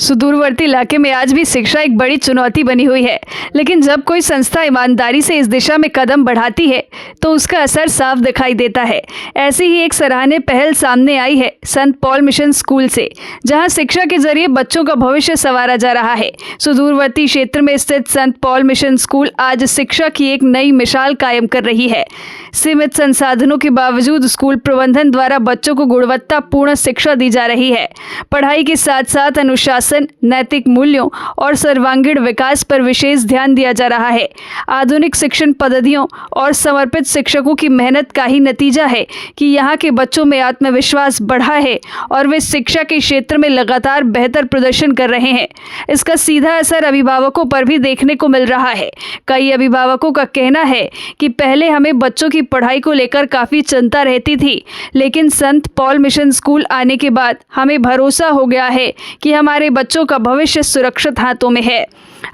सुदूरवर्ती इलाके में आज भी शिक्षा एक बड़ी चुनौती बनी हुई है, लेकिन जब कोई संस्था ईमानदारी से इस दिशा में कदम बढ़ाती है तो उसका असर साफ दिखाई देता है। ऐसी ही एक सराहनीय पहल सामने आई है संत पॉल मिशन स्कूल से, जहां शिक्षा के जरिए बच्चों का भविष्य संवारा जा रहा है। सुदूरवर्ती क्षेत्र में स्थित संत पॉल मिशन स्कूल आज शिक्षा की एक नई मिसाल कायम कर रही है। सीमित संसाधनों के बावजूद स्कूल प्रबंधन द्वारा बच्चों को गुणवत्तापूर्ण शिक्षा दी जा रही है। पढ़ाई के साथ साथ अनुशासन, नैतिक मूल्यों और सर्वांगीण विकास पर विशेष ध्यान दिया जा रहा है। आधुनिक शिक्षण पद्धतियों और समर्पित शिक्षकों की मेहनत का ही नतीजा है कि यहाँ के बच्चों में आत्मविश्वास बढ़ा है और वे शिक्षा के क्षेत्र में लगातार बेहतर प्रदर्शन कर रहे हैं। इसका सीधा असर अभिभावकों पर भी देखने को मिल रहा है। कई अभिभावकों का कहना है कि पहले हमें बच्चों की पढ़ाई को लेकर काफ़ी चिंता रहती थी, लेकिन संत पॉल मिशन स्कूल आने के बाद हमें भरोसा हो गया है कि हमारे बच्चों का भविष्य सुरक्षित हाथों में है।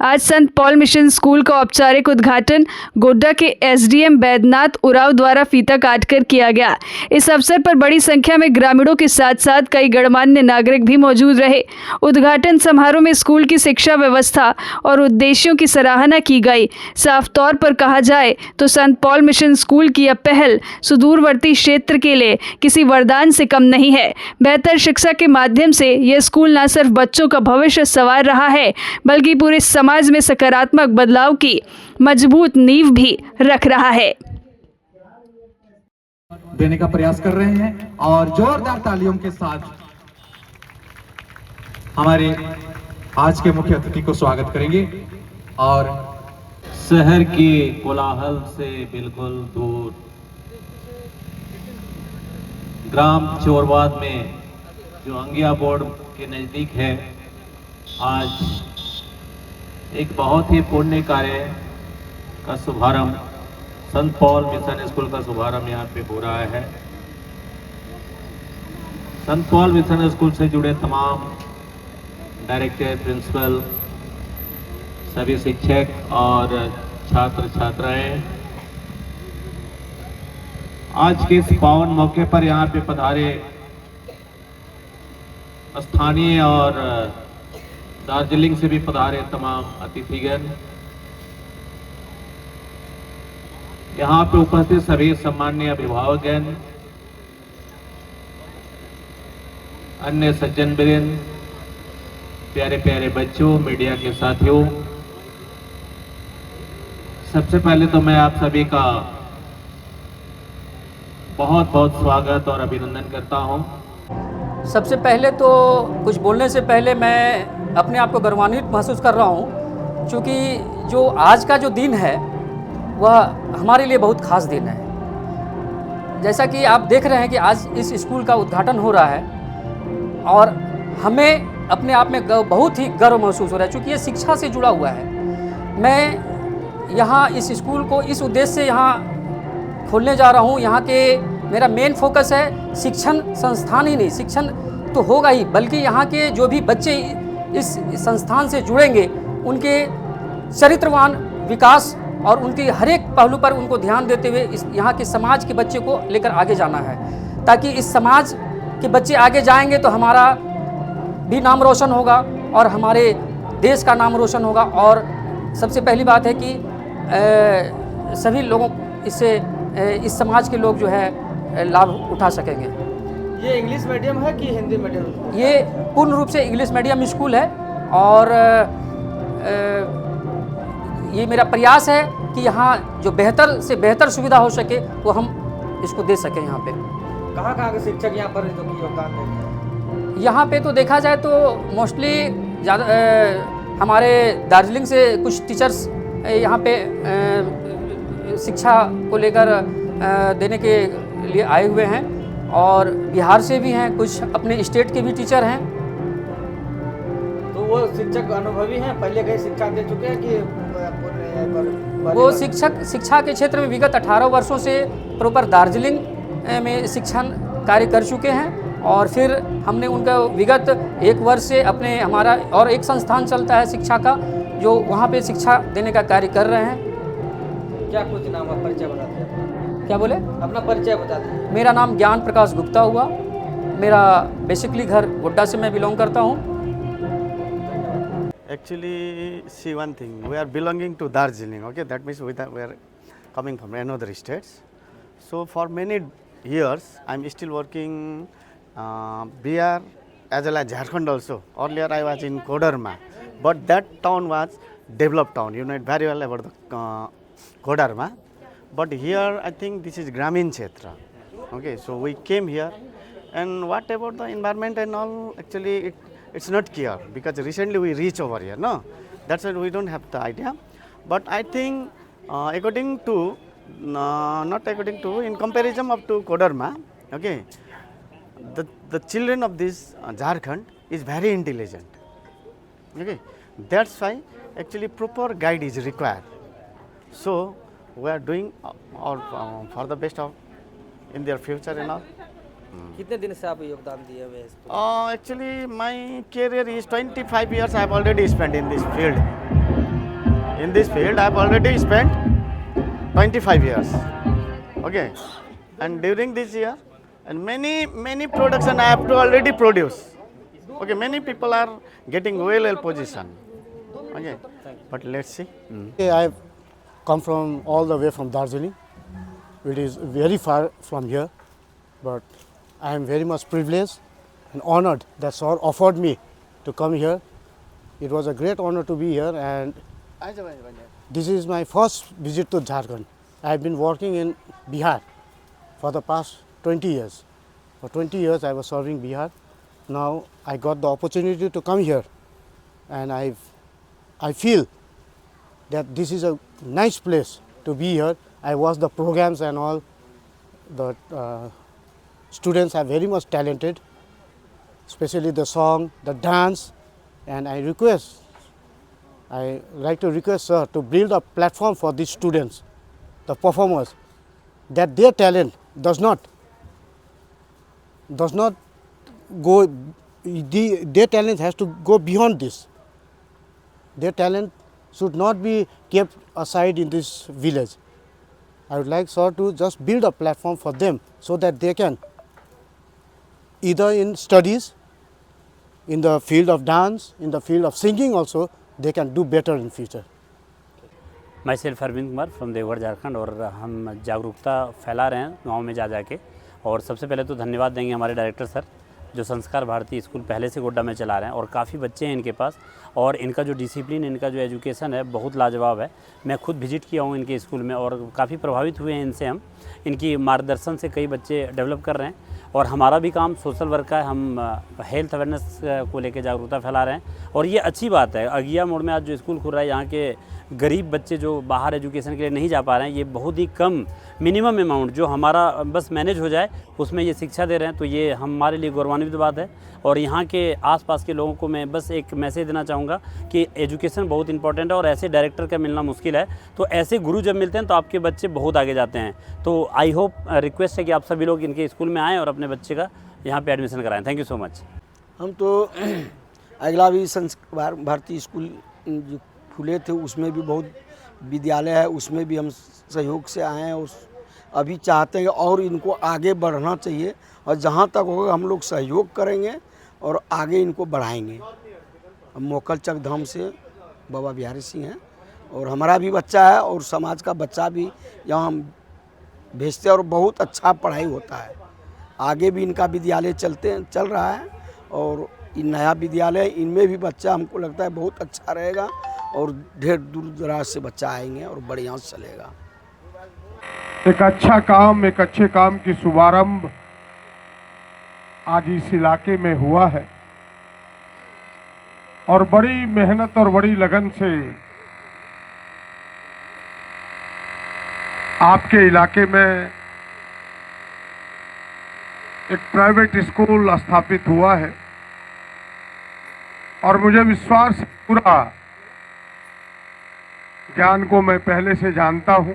आज संत पॉल मिशन स्कूल का औपचारिक उद्घाटन गोड्डा के एसडीएम बैद्यनाथ उरांव द्वारा फीता काटकर किया गया। इस अवसर पर बड़ी संख्या में ग्रामीणों के साथ साथ कई गणमान्य नागरिक भी मौजूद रहे। उद्घाटन समारोह में स्कूल की शिक्षा व्यवस्था और उद्देश्यों की सराहना की गई। साफ तौर पर कहा जाए तो संत पॉल मिशन स्कूल की यह पहल सुदूरवर्ती क्षेत्र के लिए किसी वरदान से कम नहीं है। बेहतर शिक्षा के माध्यम से यह स्कूल न सिर्फ बच्चों का भविष्य संवार रहा है, बल्कि पूरे समाज में सकारात्मक बदलाव की मजबूत नींव भी रख रहा है। देने का प्रयास कर रहे हैं और जोरदार तालियों के साथ हमारे आज के मुख्य अतिथि को स्वागत करेंगे। और शहर के कोलाहल से बिल्कुल दूर ग्राम चोरवाद में जो अंगिया बोर्ड के नजदीक है, आज एक बहुत ही पुण्य कार्य का शुभारंभ, संत पॉल मिशन स्कूल का शुभारंभ यहाँ पे हो रहा है। संत पॉल मिशन स्कूल से जुड़े तमाम डायरेक्टर, प्रिंसिपल, सभी शिक्षक और छात्र छात्राएं आज के इस पावन मौके पर यहाँ पे पधारे स्थानीय और दार्जिलिंग से भी पधारे तमाम अतिथिगण, यहाँ पे उपस्थित सभी सम्माननीय अभिभावकगण, अन्य सज्जन वृंद, प्यारे प्यारे बच्चों, मीडिया के साथियों, सबसे पहले तो मैं आप सभी का बहुत बहुत स्वागत और अभिनंदन करता हूं। सबसे पहले तो कुछ बोलने से पहले मैं अपने आप को गौरवान्वित महसूस कर रहा हूं, क्योंकि जो आज का जो दिन है वह हमारे लिए बहुत खास दिन है। जैसा कि आप देख रहे हैं कि आज इस स्कूल का उद्घाटन हो रहा है और हमें अपने आप में बहुत ही गर्व महसूस हो रहा है, क्योंकि ये शिक्षा से जुड़ा हुआ है। मैं यहाँ इस स्कूल को इस उद्देश्य से यहाँ खोलने जा रहा हूँ। यहाँ के मेरा मेन फोकस है शिक्षण संस्थान ही नहीं, शिक्षण तो होगा ही, बल्कि यहाँ के जो भी बच्चे इस संस्थान से जुड़ेंगे उनके चरित्रवान विकास और उनके हर एक पहलू पर उनको ध्यान देते हुए इस यहाँ के समाज के बच्चे को लेकर आगे जाना है, ताकि इस समाज के बच्चे आगे जाएंगे तो हमारा भी नाम रोशन होगा और हमारे देश का नाम रोशन होगा। और सबसे पहली बात है कि सभी लोगों इससे इस समाज के लोग जो है लाभ उठा सकेंगे। ये इंग्लिश मीडियम है कि हिंदी मीडियम? ये पूर्ण रूप से इंग्लिश मीडियम स्कूल है और ये मेरा प्रयास है कि यहाँ जो बेहतर से बेहतर सुविधा हो सके वो हम इसको दे सकें। यहाँ पे कहाँ के शिक्षक यहाँ पर जो योगदान देते हैं? यहाँ पे तो देखा जाए तो मोस्टली ज़्यादा हमारे दार्जिलिंग से कुछ टीचर्स यहाँ पे शिक्षा को लेकर देने के लिए आए हुए हैं और बिहार से भी हैं, कुछ अपने स्टेट के भी टीचर हैं। तो वो शिक्षक अनुभवी हैं, पहले कहीं शिक्षा दे चुके हैं कि वो शिक्षा के क्षेत्र में विगत 18 वर्षों से प्रॉपर दार्जिलिंग में शिक्षण कार्य कर चुके हैं और फिर हमने उनका विगत 1 वर्ष से अपने हमारा और एक संस्थान चलता है शिक्षा का, जो वहाँ पे शिक्षा देने का कार्य कर रहे हैं। क्या कुछ नाम परिचय बताते हैं? क्या बोले? अपना परिचय बता दीजिए। मेरा नाम ज्ञान प्रकाश गुप्ता हुआ। मेरा बेसिकली घर गोड्डा से मैं बिलोंग करता हूँ। Actually, see one thing, we are belonging to Darjeeling, okay, that means we are coming from another states. So for many years, I am still working Bihar as well as Jharkhand also. Earlier I was in Kodarma, but that town was developed town, you know it very well about the Kodarma. But here I think this is Gramin Kshetra, okay, so we came here, and what about the environment and all, actually it's not clear because recently we reached over here, no, that's why we don't have the idea. But I think according to, not according to, in comparison up to Kodarma, okay, the children of this Jharkhand is very intelligent, okay, that's why actually proper guide is required. So we are doing our for the best of in their future and all. कितने दिन से आप योगदान दिए हुए हैं इसको? Actually, my career is 25 years I have already spent in this field. In this field, I have already spent 25 years. Okay, and during this year, and many production I have to already produce. Okay, many people are getting well position. Okay, but let's see. I have come from all the way from Darjeeling. It is very far from here, but I am very much privileged and honored that sir offered me to come here. It was a great honor to be here, and this is my first visit to Jharkhand. I have been working in Bihar for the past 20 years. For 20 years I was serving Bihar. Now I got the opportunity to come here, and I feel that this is a nice place to be here. I watch the programs and all. The students are very much talented, especially the song, the dance, and I like to request sir to build a platform for these students, the performers, that their talent does not go, their talent has to go beyond this. Their talent should not be kept aside in this village. I would like sir to just build a platform for them so that they can, either in studies, in the field of dance, in the field of singing also, they can do better in future. Myself Arvind Kumar from देवगढ़ झारखंड, और हम जागरूकता फैला रहे हैं गांव में जा के। और सबसे पहले तो धन्यवाद देंगे हमारे डायरेक्टर सर, जो संस्कार भारती स्कूल पहले से गोड्डा में चला रहे हैं, और काफ़ी बच्चे हैं इनके पास, और इनका जो डिसिप्लिन, इनका जो एजुकेशन है बहुत लाजवाब है। मैं खुद विजिट किया हूँ इनके स्कूल में और काफ़ी प्रभावित हुए हैं इनसे। हम इनकी मार्गदर्शन से कई बच्चे डेवलप कर रहे हैं, और हमारा भी काम सोशल वर्क का है। हम हेल्थ अवेयरनेस को लेकर जागरूकता फैला रहे हैं, और ये अच्छी बात है। अगिया मोड़ में आज जो स्कूल खुल रहा है, यहाँ के गरीब बच्चे जो बाहर एजुकेशन के लिए नहीं जा पा रहे हैं, ये बहुत ही कम मिनिमम अमाउंट जो हमारा बस मैनेज हो जाए उसमें ये शिक्षा दे रहे हैं, तो ये हमारे लिए गौरवान्वित बात है। और यहाँ के आसपास के लोगों को मैं बस एक मैसेज देना चाहूँगा कि एजुकेशन बहुत इंपॉर्टेंट है, और ऐसे डायरेक्टर का मिलना मुश्किल है, तो ऐसे गुरु जब मिलते हैं तो आपके बच्चे बहुत आगे जाते हैं। तो आई होप, रिक्वेस्ट है कि आप सभी लोग इनके स्कूल में आएँ और अपने बच्चे का यहाँ पे एडमिशन कराएं। Thank you so much. हम तो अगला भी संस्कार भारती स्कूल जो खुले थे उसमें भी बहुत विद्यालय है, उसमें भी हम सहयोग से आए हैं, और अभी चाहते हैं और इनको आगे बढ़ना चाहिए, और जहाँ तक होगा हम लोग सहयोग करेंगे और आगे इनको बढ़ाएंगे। हम मोकल चक धाम से बाबा बिहारी सिंह हैं, और हमारा भी बच्चा है और समाज का बच्चा भी यहाँ भेजते हैं, और बहुत अच्छा पढ़ाई होता है। आगे भी इनका विद्यालय चल रहा है, और नया विद्यालय, इनमें भी बच्चा हमको लगता है बहुत अच्छा रहेगा, और ढेर दूर दराज से बच्चा आएंगे और बढ़िया से चलेगा। एक अच्छा काम, एक अच्छे काम की शुभारंभ आज इस इलाके में हुआ है, और बड़ी मेहनत और बड़ी लगन से आपके इलाके में एक प्राइवेट स्कूल स्थापित हुआ है, और मुझे विश्वास, पूरा ज्ञान को मैं पहले से जानता हूं,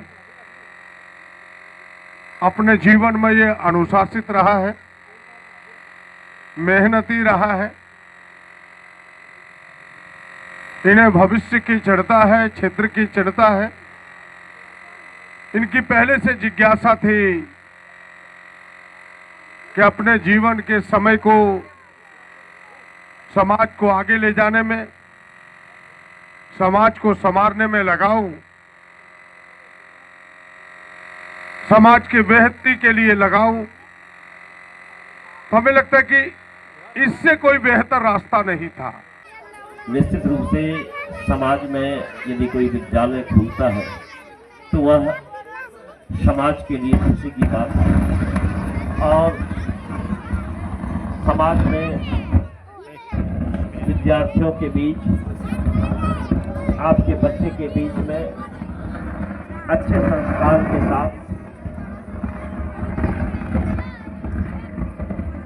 अपने जीवन में ये अनुशासित रहा है, मेहनती रहा है, इन्हें भविष्य की चिंता है, क्षेत्र की चिंता है। इनकी पहले से जिज्ञासा थी कि अपने जीवन के समय को समाज को आगे ले जाने में, समाज को संवारने में लगाऊं, समाज की बेहतरी के लिए लगाऊं, तो हमें लगता है कि इससे कोई बेहतर रास्ता नहीं था। निश्चित रूप से समाज में यदि कोई विद्यालय खुलता है तो वह समाज के लिए खुशी की बात है और समाज में विद्यार्थियों के बीच, आपके बच्चे के बीच में अच्छे संस्कार के साथ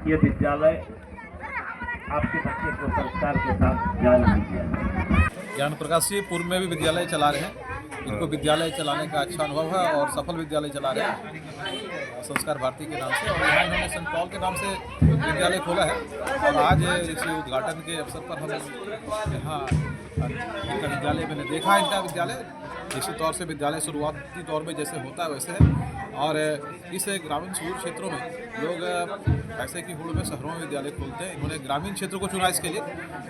ये विद्यालय आपके बच्चे को संस्कार के साथ ज्ञान दीजिए। ज्ञान प्रकाश जी पूर्व में भी विद्यालय चला रहे हैं, इनको विद्यालय चलाने का अच्छा अनुभव है और सफल विद्यालय चला रहे हैं संस्कार भारती के नाम से। और यहाँ इन्होंने सेंट पॉल के नाम से विद्यालय खोला है और आज इसी उद्घाटन के अवसर पर हम यहाँ इनका विद्यालय मैंने देखा है। इनका विद्यालय निश्चित तौर से विद्यालय शुरुआती दौर में जैसे होता है वैसे है और इस ग्रामीण सुदूर क्षेत्रों में लोग ऐसे की होड़ में शहरों में विद्यालय खोलते हैं। इन्होंने ग्रामीण क्षेत्र को चुना इसके लिए,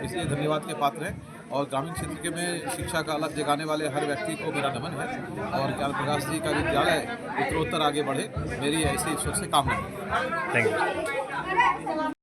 इसलिए धन्यवाद के पात्र हैं। और ग्रामीण क्षेत्र के में शिक्षा का अलग जगाने वाले हर व्यक्ति को मेरा नमन है और ज्ञान प्रकाश जी का विद्यालय उत्तरोत्तर आगे बढ़े, मेरी ऐसी ईश्वर से कामना है। Thank you.